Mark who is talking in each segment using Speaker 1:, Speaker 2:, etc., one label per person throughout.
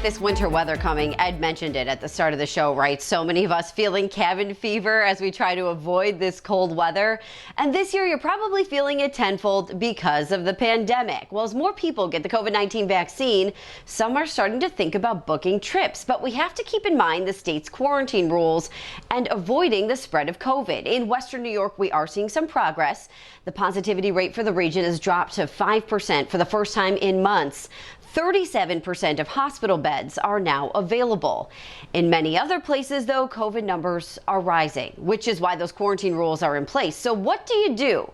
Speaker 1: this winter weather coming. Ed mentioned it at the start of the show, right? So many of us feeling cabin fever as we try to avoid this cold weather. And this year, you're probably feeling it tenfold because of the pandemic. Well, as more people get the COVID-19 vaccine, some are starting to think about booking trips. But we have to keep in mind the state's quarantine rules and avoiding the spread of COVID. In Western New York, we are seeing some progress. The positivity rate for the region has dropped to 5% for the first time in months. 37% of hospital beds are now available. In many other places, though, COVID numbers are rising, which is why those quarantine rules are in place. So what do you do?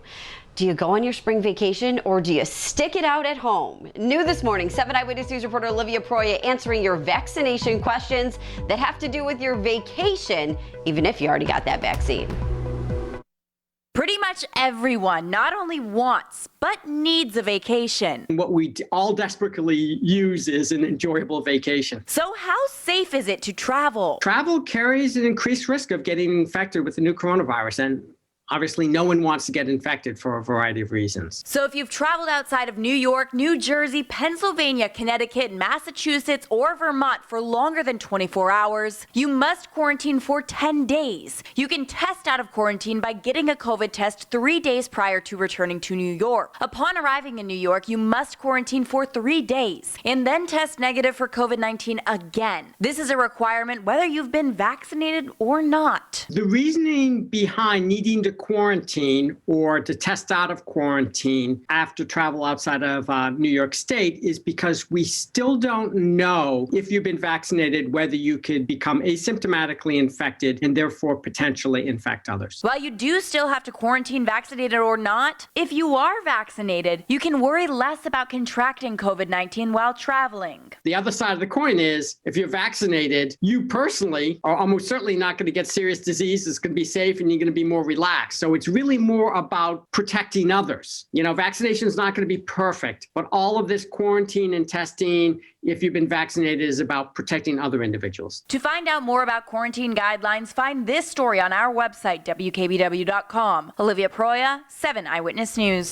Speaker 1: Do you go on your spring vacation or do you stick it out at home? New this morning, 7 Eyewitness News reporter Olivia Proya answering your vaccination questions that have to do with your vacation, even if you already got that vaccine.
Speaker 2: Pretty much everyone not only wants, but needs a vacation.
Speaker 3: What we all desperately use is an enjoyable vacation.
Speaker 2: So how safe is it to travel?
Speaker 3: Travel carries an increased risk of getting infected with the new coronavirus, and obviously no one wants to get infected for a variety of reasons.
Speaker 2: So if you've traveled outside of New York, New Jersey, Pennsylvania, Connecticut, Massachusetts, or Vermont for longer than 24 hours, you must quarantine for 10 days. You can test out of quarantine by getting a COVID test 3 days prior to returning to New York. Upon arriving in New York, you must quarantine for 3 days and then test negative for COVID-19 again. This is a requirement whether you've been vaccinated or not.
Speaker 3: The reasoning behind needing to quarantine or to test out of quarantine after travel outside of New York State is because we still don't know if you've been vaccinated, whether you could become asymptomatically infected and therefore potentially infect others.
Speaker 2: While you do still have to quarantine, vaccinated or not, if you are vaccinated, you can worry less about contracting COVID-19 while traveling.
Speaker 3: The other side of the coin is if you're vaccinated, you personally are almost certainly not going to get serious disease. It's going to be safe and you're going to be more relaxed. So it's really more about protecting others. You know, vaccination is not going to be perfect, but all of this quarantine and testing, if you've been vaccinated, is about protecting other individuals.
Speaker 2: To find out more about quarantine guidelines, find this story on our website, WKBW.com. Olivia Proya, 7 Eyewitness News.